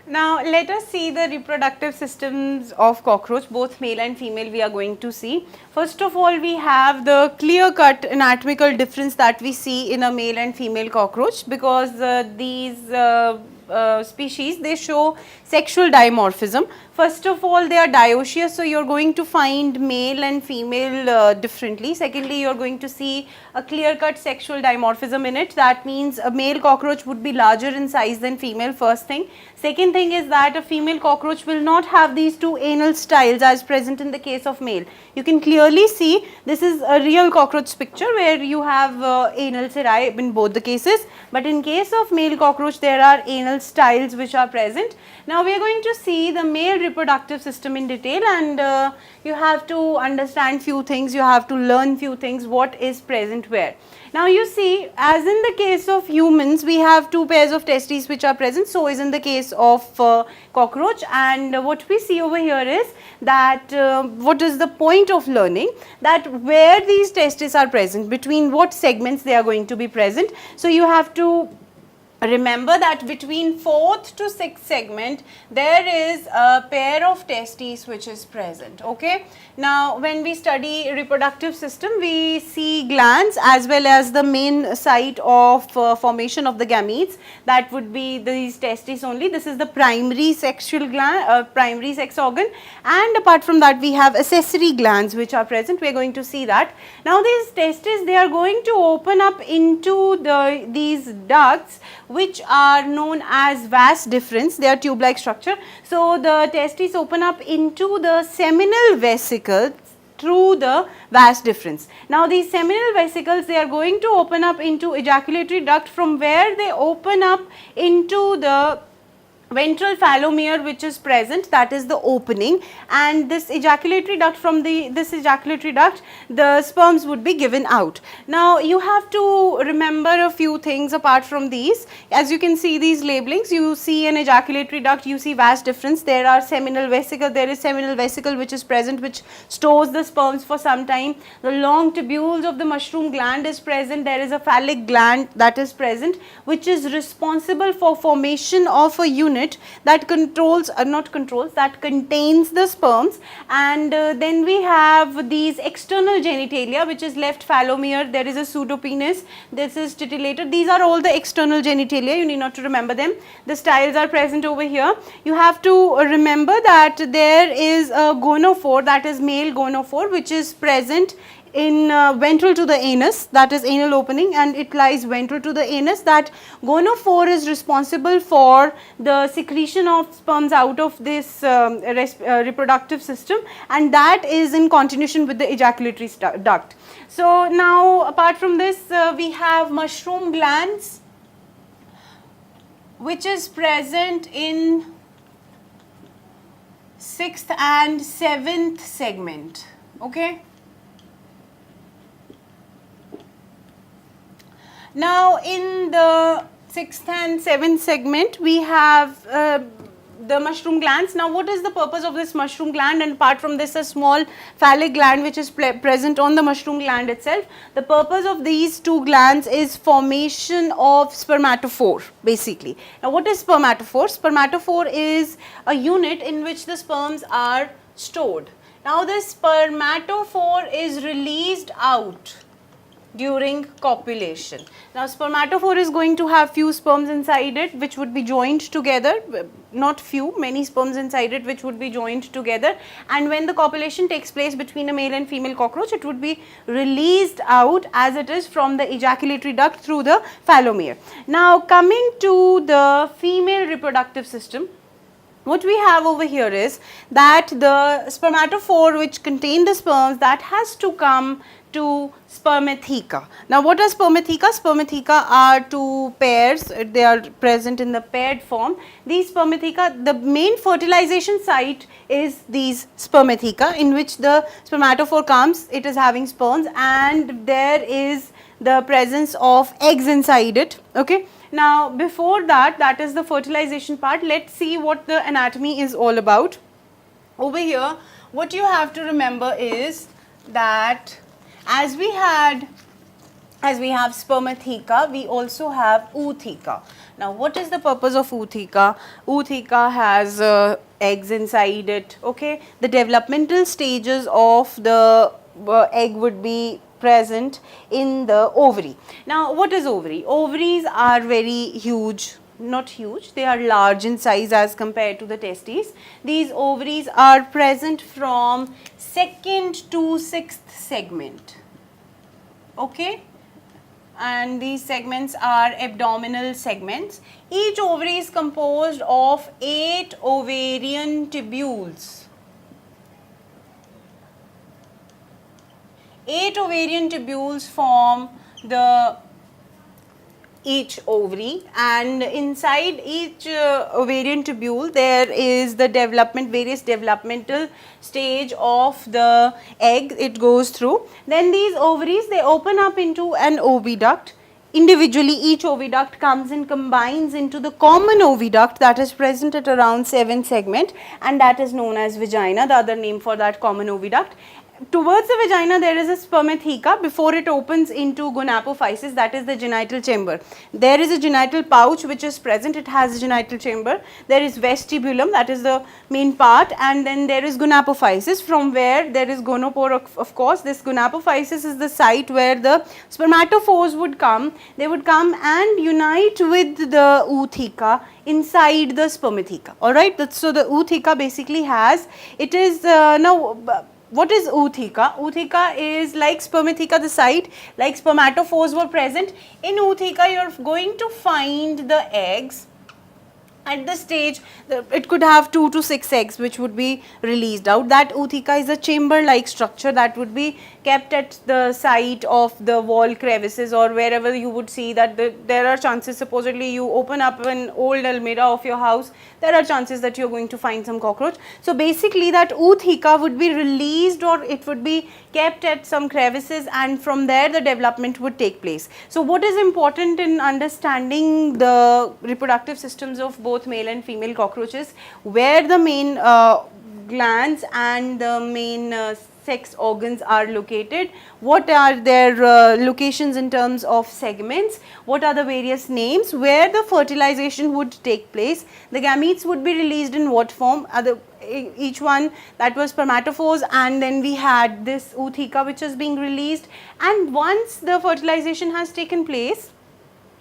Now let us see the reproductive systems of cockroach, both male and female we are going to see. First of all, we have the clear cut anatomical difference that we see in a male and female cockroach, because these species, they show sexual dimorphism. First of all, they are dioecious, so you are going to find male and female differently. Secondly, you are going to see a clear cut sexual dimorphism in it. That means a male cockroach would be larger in size than female, first thing. Second thing is that a female cockroach will not have these two anal styles as present in the case of male. You can clearly see this is a real cockroach picture where you have anal cirri in both the cases, but in case of male cockroach there are anal styles which are present. Now we are going to see the male reproductive system in detail, and you have to understand few things, you have to learn few things, what is present where. Now you see, as in the case of humans, we have two pairs of testes which are present, so is in the case of cockroach. And what we see over here is that what is the point of learning, that where these testes are present, between what segments they are going to be present. So you have to remember that between 4th to 6th segment there is a pair of testes which is present. Okay. Now when we study reproductive system, we see glands as well as the main site of formation of the gametes, that would be these testes only. This is the primary sexual gland, primary sex organ, and apart from that we have accessory glands which are present. We are going to see that. Now these testes, they are going to open up into these ducts which are known as vas deferens. They are tube-like structure. So the testes open up into the seminal vesicles through the vas deferens. Now these seminal vesicles, they are going to open up into ejaculatory duct, from where they open up into the ventral phallomere which is present, that is the opening, and this ejaculatory duct, from this ejaculatory duct the sperms would be given out. Now you have to remember a few things apart from these. As you can see these labelings, you see an ejaculatory duct, you see vas deferens, there are seminal vesicle, there is seminal vesicle which is present which stores the sperms for some time. The long tubules of the mushroom gland is present, there is a phallic gland that is present which is responsible for formation of a unit that controls that contains the sperms. And then we have these external genitalia which is left phallomere, there is a pseudopenis, this is titillator. These are all the external genitalia, you need not to remember them. The styles are present over here. You have to remember that there is a gonophore, that is male gonophore, which is present in ventral to the anus, that is anal opening, and it lies ventral to the anus. That gonophore is responsible for the secretion of sperms out of this reproductive system, and that is in continuation with the ejaculatory duct. So now apart from this we have mushroom glands which is present in 6th and 7th segment. Okay. Now in the 6th and 7th segment we have the mushroom glands. Now what is the purpose of this mushroom gland, and apart from this a small phallic gland which is present on the mushroom gland itself. The purpose of these two glands is formation of spermatophore basically. Now what is spermatophore? Spermatophore is a unit in which the sperms are stored. Now this spermatophore is released out during copulation. Now spermatophore is going to have few sperms inside it which would be joined together, not few, many sperms inside it which would be joined together, and when the copulation takes place between a male and female cockroach, it would be released out as it is from the ejaculatory duct through the phallomere. Now coming to the female reproductive system, what we have over here is that the spermatophore which contain the sperms, that has to come to spermatheca. Now what are spermatheca? Spermatheca are two pairs, they are present in the paired form. These spermatheca, the main fertilization site is these spermatheca, in which the spermatophore comes, it is having sperms, and there is the presence of eggs inside it. Okay. Now before that, that is the fertilization part, let's see what the anatomy is all about. Over here what you have to remember is that as we have spermatheca, we also have ootheca. Now, what is the purpose of ootheca? Ootheca has eggs inside it, okay? The developmental stages of the egg would be present in the ovary. Now, what is ovary? Ovaries are very huge, not huge, they are large in size as compared to the testes. These ovaries are present from 2nd to 6th segment, okay? And these segments are abdominal segments. Each ovary is composed of 8 ovarian tubules. 8 ovarian tubules form the each ovary, and inside each ovarian tubule there is the various developmental stage of the egg it goes through. Then these ovaries, they open up into an oviduct. Individually each oviduct comes and combines into the common oviduct that is present at around 7th segment, and that is known as vagina, the other name for that common oviduct. Towards the vagina there is a spermatheca before it opens into gonapophysis, that is the genital chamber. There is a genital pouch which is present, it has a genital chamber. There is vestibulum, that is the main part, and then there is gonapophysis from where there is gonopore, of course. This gonapophysis is the site where the spermatophores would come. They would come and unite with the ootheca inside the spermatheca. Alright, so the ootheca basically has, it is what is ootheca? Ootheca is like spermatheca, the site, like spermatophores were present. In ootheca, you are going to find the eggs. At this stage, it could have 2 to 6 eggs which would be released out. That ootheca is a chamber-like structure that would be kept at the site of the wall crevices or wherever you would see that there are chances, supposedly you open up an old almirah of your house, there are chances that you are going to find some cockroach. So, basically that ootheca would be released or it would be kept at some crevices, and from there the development would take place. So, what is important in understanding the reproductive systems of both male and female cockroaches, where the main glands and the main sex organs are located, what are their locations in terms of segments, what are the various names, where the fertilization would take place, the gametes would be released in what form, each one, that was spermatophores, and then we had this ootheca which is being released, and once the fertilization has taken place,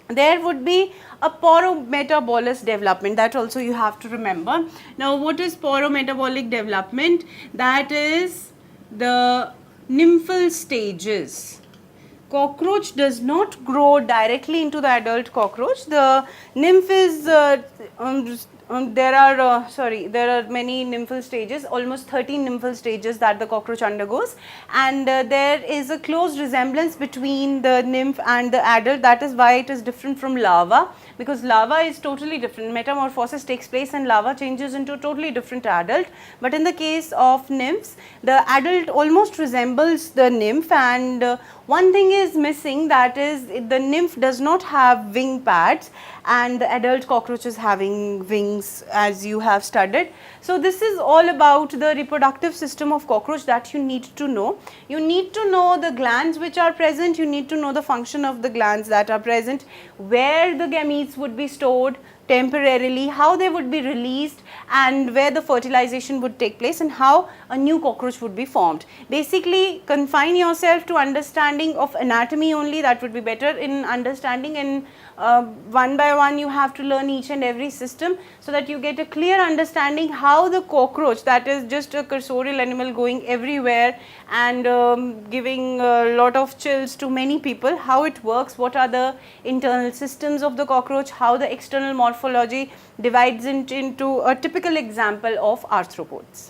there would be a porometabolic development, that also you have to remember. Now, what is porometabolic development? That is the nymphal stages. Cockroach does not grow directly into the adult cockroach. The nymph is there are many nymphal stages, almost 13 nymphal stages that the cockroach undergoes, and there is a close resemblance between the nymph and the adult. That is why it is different from larva, because larva is totally different. Metamorphosis takes place and larva changes into a totally different adult, but in the case of nymphs, the adult almost resembles the nymph, and one thing is missing, that is the nymph does not have wing pads and the adult cockroach is having wings, as you have studied. So, this is all about the reproductive system of cockroach that you need to know. You need to know the glands which are present, you need to know the function of the glands that are present, where the gametes would be stored temporarily, how they would be released, and where the fertilization would take place, and how a new cockroach would be formed. Basically, confine yourself to understanding of anatomy only, that would be better in understanding, and one by one you have to learn each and every system so that you get a clear understanding how the cockroach, that is just a cursorial animal going everywhere and giving a lot of chills to many people, how it works, what are the internal systems of the cockroach, how the external morphology divides into a typical example of arthropods.